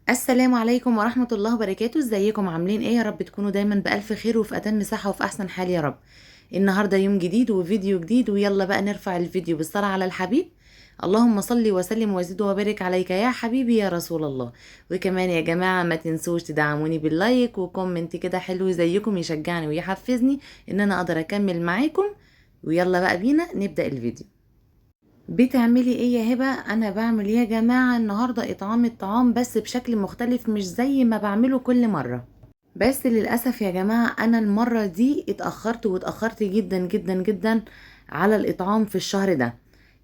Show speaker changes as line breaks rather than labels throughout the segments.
السلام عليكم ورحمة الله وبركاته. ازيكم عاملين ايه؟ يا رب تكونوا دايما بألف خير وفي أتم صحة وفي أحسن حال يا رب. النهاردة يوم جديد وفيديو جديد، ويلا بقى نرفع الفيديو بالصلاة على الحبيب. اللهم صل وسلم وزد وبارك عليك يا حبيبي يا رسول الله. وكمان يا جماعة ما تنسوش تدعموني باللايك وكومنت كده حلو زيكم، يشجعني ويحفزني ان انا اقدر اكمل معاكم. ويلا بقى بينا نبدأ الفيديو. بتعملي ايه يا هبة؟ انا بعمل يا جماعة النهاردة اطعام الطعام بس بشكل مختلف، مش زي ما بعمله كل مرة. بس للأسف يا جماعة انا المرة دي اتأخرت جدا جدا جدا على الاطعام في الشهر ده.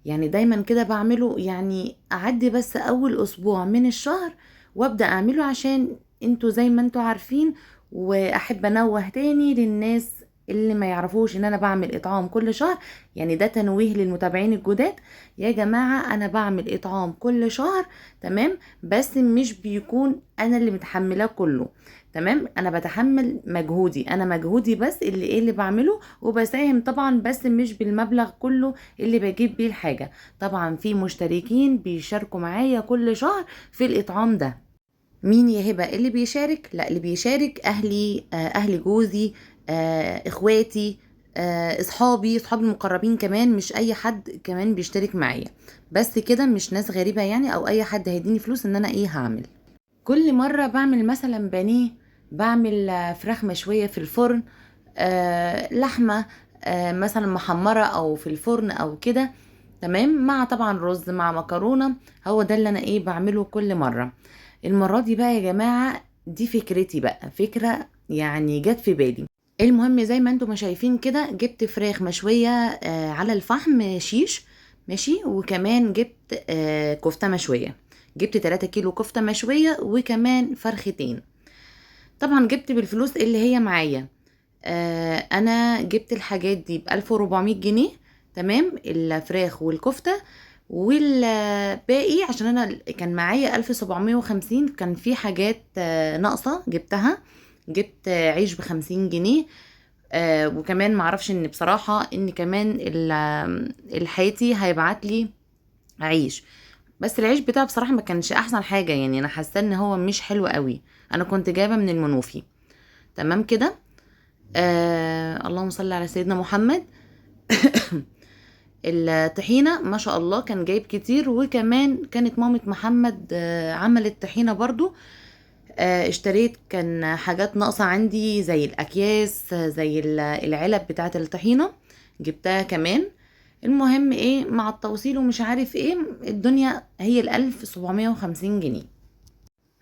يعني دايما كده بعمله، يعني اعدي بس اول اسبوع من الشهر وابدأ اعمله، عشان انتوا زي ما انتوا عارفين. واحب انوه تاني للناس اللي ما يعرفوش ان انا بعمل اطعام كل شهر. يعني ده تنويه للمتابعين الجداد. يا جماعة انا بعمل اطعام كل شهر، تمام؟ بس مش بيكون انا اللي متحملاه كله، تمام؟ انا بتحمل مجهودي، انا مجهودي بس اللي بعمله، وبساهم طبعا بس مش بالمبلغ كله اللي بجيب بيه الحاجة. طبعا في مشتركين بيشاركوا معايا كل شهر في الاطعام ده. مين يا هبة اللي بيشارك؟ لا، اللي بيشارك اهلي، اهل جوزي، اخواتي، اصحابي المقربين كمان، مش اي حد كمان بيشترك معايا. بس كده مش ناس غريبة يعني، او اي حد هيديني فلوس ان انا ايه هعمل. كل مرة بعمل مثلا بانيه، بعمل فراخ مشوية في الفرن، لحمة مثلا محمرة او في الفرن او كده، تمام؟ مع طبعا رز مع مكرونة. هو ده اللي انا ايه بعمله كل مرة. المرة دي بقى يا جماعة دي فكرتي بقى، فكرة يعني جت في بالي. المهم زي ما انتم ما شايفين كده، جبت فراخ مشوية على الفحم شيش، ماشي. وكمان جبت كفتة مشوية. جبت 3 كيلو كفتة مشوية وكمان فرختين. طبعا جبت بالفلوس اللي هي معايا. انا جبت الحاجات دي ب 1400 جنيه، تمام؟ الفراخ والكفتة. والباقي عشان انا كان معايا 1750، كان في حاجات ناقصة جبتها. جبت عيش ب50 جنيه. وكمان معرفش ان بصراحة ان كمان الحيتي هيبعت لي عيش. بس العيش بتاعه بصراحة ما كانش احسن حاجة، يعني انا حاسة ان هو مش حلو قوي. انا كنت جايبة من المنوفي، تمام كده. اللهم صل على سيدنا محمد. الطحينة ما شاء الله كان جايب كتير، وكمان كانت مامة محمد عملت طحينة برضو. اشتريت كان حاجات ناقصة عندي زي الأكياس، زي العلب بتاعة الطحينة، جبتها كمان. المهم ايه، مع التوصيل ومش عارف ايه، الدنيا هي 1750 جنيه.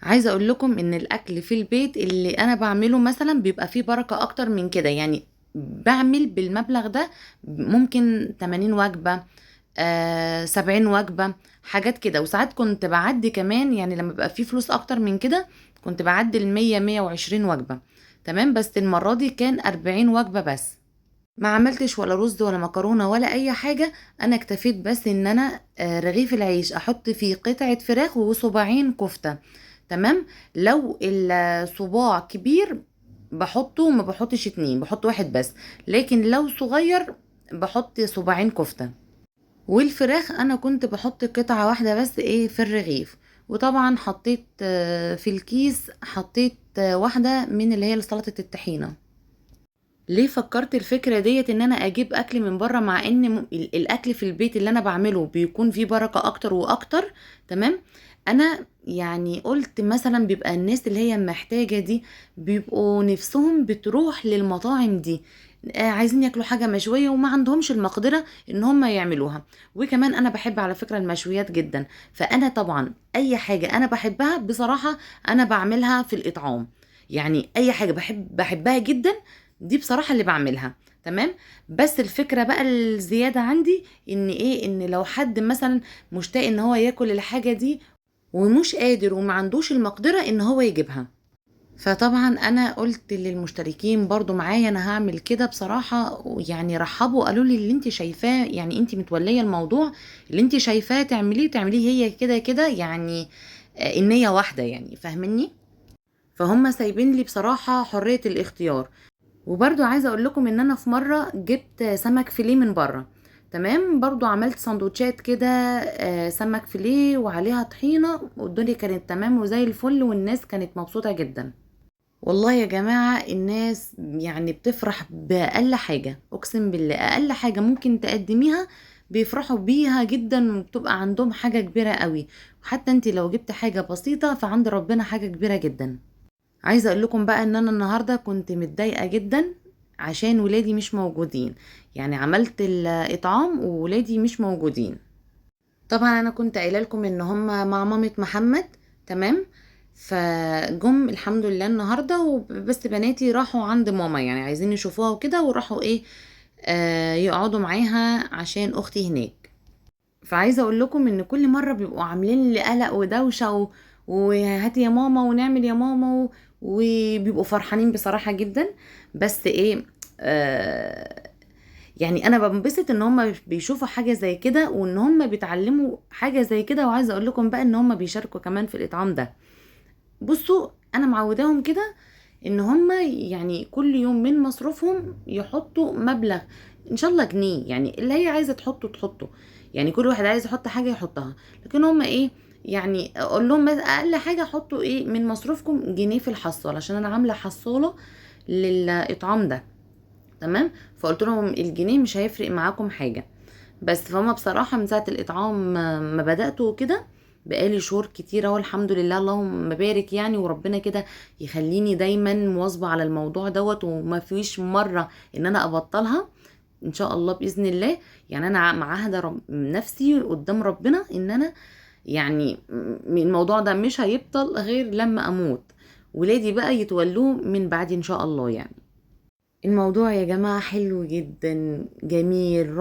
عايزة اقول لكم ان الاكل في البيت اللي انا بعمله مثلا بيبقى فيه بركة اكتر من كده. يعني بعمل بالمبلغ ده ممكن 80 وجبة، 70 وجبة، حاجات كده. وساعات كنت بعدي كمان، يعني لما بيبقى فيه فلوس اكتر من كده كنت بعدي 120 وجبة، تمام؟ بس المرة دي كان 40 وجبة بس. ما عملتش ولا رز ولا مكرونة ولا اي حاجة. انا اكتفيت بس ان انا رغيف العيش احط فيه قطعة فراخ وصباعين كفتة، تمام؟ لو الصباع كبير بحطه، ما بحطش اتنين، بحط واحد بس. لكن لو صغير بحط صباعين كفتة. والفراخ انا كنت بحط قطعة واحدة بس ايه في الرغيف. وطبعا حطيت في الكيس حطيت واحدة من اللي هي سلطة الطحينة. ليه فكرت الفكرة ديت ان انا اجيب اكل من بره، مع ان الاكل في البيت اللي انا بعمله بيكون فيه بركة اكتر واكتر، تمام؟ انا يعني قلت مثلا بيبقى الناس اللي هي محتاجة دي بيبقوا نفسهم بتروح للمطاعم دي، عايزين ياكلوا حاجة مشوية وما عندهمش المقدرة ان هم يعملوها. وكمان انا بحب على فكرة المشويات جدا. فانا طبعا اي حاجة انا بحبها بصراحة انا بعملها في الاطعام. يعني اي حاجة بحبها جدا دي بصراحة اللي بعملها، تمام؟ بس الفكرة بقى الزيادة عندي ان ايه، ان لو حد مثلا مشتاق ان هو ياكل الحاجة دي ومش قادر وما عندوش المقدرة ان هو يجيبها، فطبعا انا قلت للمشتركين برضو معايا انا هعمل كده بصراحة. يعني رحبوا قالوا لي اللي انت شايفاه، يعني انت متولية الموضوع، اللي انت شايفاه تعمليه هي كده كده يعني. النية واحدة يعني، فاهمني؟ فهم سايبين لي بصراحة حرية الاختيار. وبرضو عايزه اقول لكم ان انا في مره جبت سمك فيليه من بره، تمام. برضو عملت سندوتشات كده سمك فيليه وعليها طحينة، والدنيا كانت تمام وزي الفل، والناس كانت مبسوطة جدا. والله يا جماعة الناس يعني بتفرح بأقل حاجة، أقسم بالله أقل حاجة ممكن تقدميها بيفرحوا بيها جدا، وبتبقى عندهم حاجة كبيرة قوي. وحتى انت لو جبت حاجة بسيطة فعند ربنا حاجة كبيرة جدا. عايزة اقول لكم بقى ان انا النهاردة كنت متضايقة جدا عشان ولادي مش موجودين. يعني عملت الإطعام وولادي مش موجودين. طبعا انا كنت قايله لكم ان هم مع مامة محمد. تمام. فجم الحمد لله النهارده، وبس بناتي راحوا عند ماما، يعني عايزين يشوفوها وكده، وراحوا ايه يقعدوا معاها عشان اختي هناك. فعايزه اقول لكم ان كل مره بيبقوا عاملين لي قلق ودوشه وهاتي يا ماما ونعمل يا ماما وبيبقوا فرحانين بصراحه جدا. بس ايه يعني انا بنبسط ان هم بيشوفوا حاجه زي كده، وان هم بيتعلموا حاجه زي كده. وعايزه اقول لكم بقى ان هم بيشاركوا كمان في الاطعام ده. بصوا انا معوداهم كده ان هم يعني كل يوم من مصروفهم يحطوا مبلغ، ان شاء الله جنيه، يعني اللي هي عايزه تحطه. يعني كل واحد عايز يحط حاجه يحطها، لكن هم ايه، يعني اقول لهم اقل حاجه حطوا ايه من مصروفكم جنيه في الحصاله، عشان انا عامله حصاله للاطعام ده. تمام. فقلت لهم الجنيه مش هيفرق معاكم حاجه. بس فهم بصراحه من ساعه الاطعام ما بدأته كده، بقالي شهور كتيرة والحمد لله اللهم بارك يعني، وربنا كده يخليني دايما مواظبة على الموضوع دوت، وما فيش مرة ان انا ابطلها ان شاء الله بإذن الله. يعني انا معاهدة نفسي قدام ربنا ان انا يعني الموضوع ده مش هيبطل غير لما اموت، ولادي بقى يتولوه من بعدي ان شاء الله يعني. الموضوع يا جماعة حلو جدا، جميل،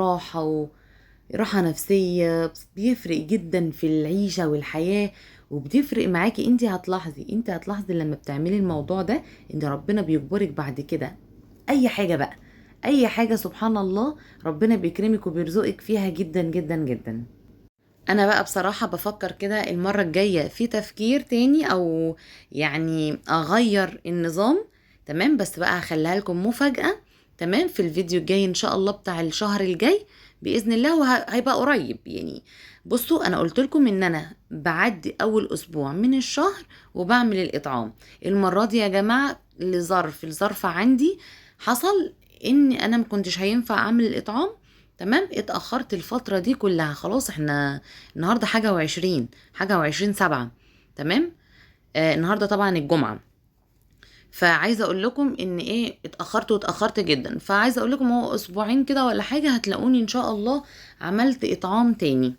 راحة نفسية، بيفرق جدا في العيشة والحياة. وبتفرق معاكي، انت هتلاحظي لما بتعملي الموضوع ده ان ربنا بيجبرك بعد كده. اي حاجة بقى، اي حاجة سبحان الله ربنا بيكرمك وبيرزقك فيها جدا جدا جدا. انا بقى بصراحة بفكر كده المرة الجاية في تفكير تاني، او يعني اغير النظام. تمام. بس بقى هخليها لكم مفاجأة. تمام. في الفيديو الجاي ان شاء الله بتاع الشهر الجاي بإذن الله، وهيبقى قريب يعني. بصوا انا قلت لكم ان انا بعدي اول اسبوع من الشهر وبعمل الاطعام. المرة دي يا جماعة الظرف عندي حصل ان انا ما كنتش هينفع اعمل الاطعام. تمام. اتأخرت الفترة دي كلها، خلاص احنا النهاردة حاجة وعشرين سبعة. تمام. النهاردة طبعا الجمعة. فعايزة اقول لكم ان ايه اتأخرت جدا. فعايزة اقول لكم هو اسبوعين كده ولا حاجة هتلاقوني ان شاء الله عملت اطعام تاني.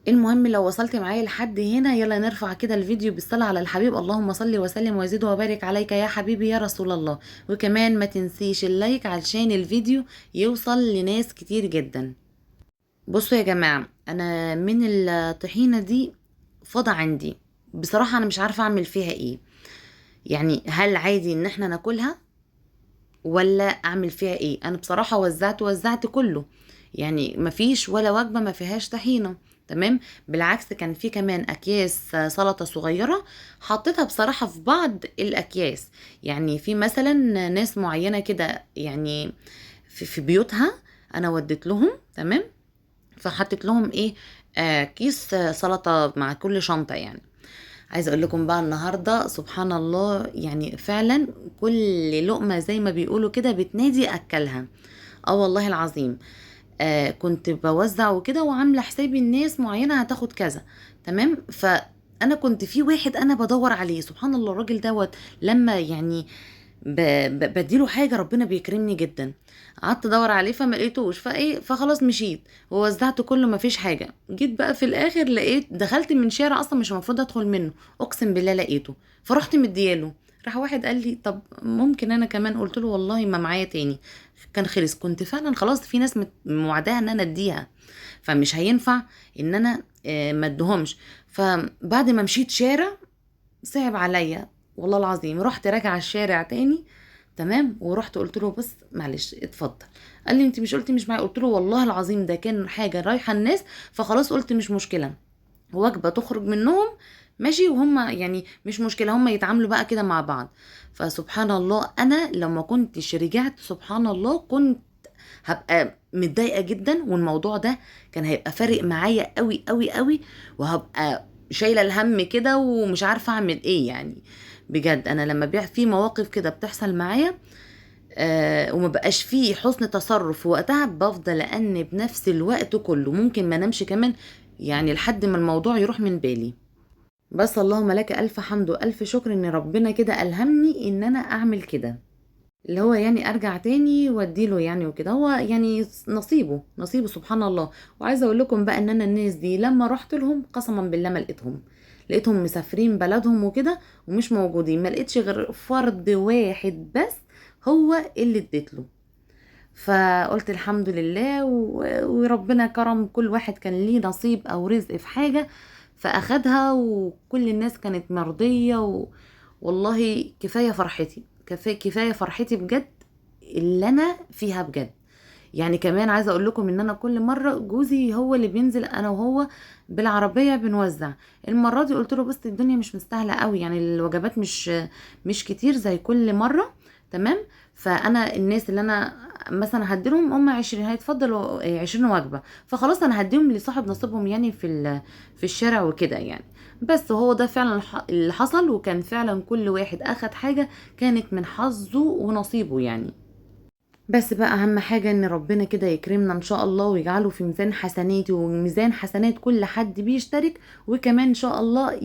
المهم لو وصلت معايا لحد هنا، يلا نرفع كده الفيديو بالصلاة على الحبيب. اللهم صل وسلم وزد وبارك عليك يا حبيبي يا رسول الله. وكمان ما تنسيش اللايك علشان الفيديو يوصل لناس كتير جدا. بصوا يا جماعة انا من الطحينة دي فاضة عندي. بصراحة انا مش عارفة اعمل فيها ايه. يعني هل عادي ان احنا ناكلها ولا اعمل فيها ايه؟ انا بصراحة وزعت كله. يعني مفيش ولا وجبة ما فيهاش طحينة. تمام. بالعكس كان في كمان اكياس سلطة صغيرة حطيتها بصراحة في بعض الاكياس. يعني في مثلا ناس معينة كده يعني في بيوتها انا وديت لهم. تمام. فحطيت لهم ايه كيس سلطة مع كل شنطة يعني. عايزه اقول لكم بقى النهارده سبحان الله يعني فعلا كل لقمه زي ما بيقولوا كده بتنادي اكلها. اه والله العظيم. كنت بوزع وكده وعامله حسابي الناس معينه هتاخد كذا. تمام. فانا كنت في واحد انا بدور عليه، سبحان الله الراجل دوت لما يعني بديله حاجه ربنا بيكرمني جدا. قعدت ادور عليه فما لقيتوش، فخلاص مشيت ووزعت كله ما فيش حاجه. جيت بقى في الاخر لقيت، دخلت من شارع اصلا مش المفروض ادخل منه، اقسم بالله لقيته. فرحت مدياله. راح واحد قال لي طب ممكن انا كمان؟ قلت له والله ما معايا تاني. كان خلص، كنت فعلا خلاص في ناس موعداها ان انا اديها، فمش هينفع ان انا ما ادهمش. فبعد ما مشيت شارع صعب عليا والله العظيم، رحت راجعه الشارع تاني. تمام. ورحت قلت له بس معلش اتفضل. قال لي انت مش قلتي مش معايا؟ قلت له والله العظيم ده كان حاجه رايحه الناس، فخلاص قلت مش مشكله، وجبه تخرج منهم ماشي، وهم يعني مش مشكله، هم يتعاملوا بقى كده مع بعض. فسبحان الله انا لما كنتش رجعت سبحان الله كنت هبقى متضايقه جدا، والموضوع ده كان هيبقى فارق معايا قوي قوي قوي، وهبقى شايله الهم كده ومش عارفه اعمل ايه يعني. بجد انا لما في مواقف كده بتحصل معايا وما بقاش فيه حسن تصرف في وقتها، بفضل أنب نفس الوقت كله، ممكن ما نمشي كمان يعني لحد ما الموضوع يروح من بالي. بس اللهم لك ألف حمد وألف شكر إن ربنا كده ألهمني إن أنا أعمل كده، اللي هو يعني أرجع تاني وأديله يعني وكده. هو يعني نصيبه نصيبه سبحان الله. وعايزة أقول لكم بقى إن أنا الناس دي لما رحت لهم قسما بالله ما لقيتهم مسافرين بلدهم وكده ومش موجودين. ما لقيتش غير فرد واحد بس هو اللي اديت له. فقلت الحمد لله وربنا كرم، كل واحد كان ليه نصيب او رزق في حاجة فاخدها، وكل الناس كانت مرضية والله كفاية فرحتي، كفاية فرحتي بجد اللي انا فيها بجد. يعني كمان عايزه اقول لكم ان انا كل مره جوزي هو اللي بينزل، انا وهو بالعربيه بنوزع. المره دي قلت له بص الدنيا مش مستاهله قوي، يعني الوجبات مش كتير زي كل مره، تمام؟ فانا الناس اللي انا مثلا هديلهم هم 20، هيتفضلوا 20 وجبه، فخلاص انا هديهم لصاحب نصيبهم يعني في الشارع وكده يعني. بس هو ده فعلا اللي حصل، وكان فعلا كل واحد اخد حاجه كانت من حظه ونصيبه يعني. بس بقى اهم حاجة ان ربنا كده يكرمنا ان شاء الله، ويجعله في ميزان حسناتي وميزان حسنات كل حد بيشترك، وكمان ان شاء الله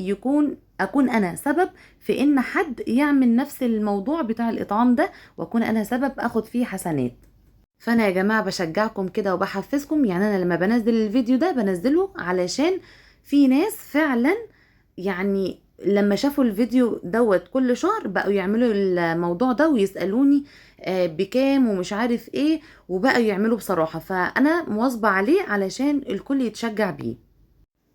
اكون انا سبب في ان حد يعمل نفس الموضوع بتاع الاطعام ده، واكون انا سبب اخد فيه حسنات. فانا يا جماعة بشجعكم كده وبحفزكم، يعني انا لما بنزل الفيديو ده بنزله علشان في ناس فعلا يعني لما شافوا الفيديو دوت كل شهر بقوا يعملوا الموضوع ده ويسألوني بكام ومش عارف ايه، وبقوا يعملوا بصراحة، فانا مواظبة عليه علشان الكل يتشجع بيه.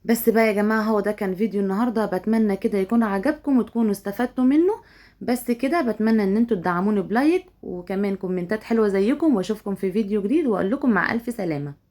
بس بقى يا جماعة هو ده كان فيديو النهاردة، بتمنى كده يكون عجبكم وتكونوا استفدتوا منه. بس كده بتمنى ان انتوا تدعموني بلايك وكمان كومنتات حلوة زيكم، واشوفكم في فيديو جديد واقول لكم مع الف سلامة.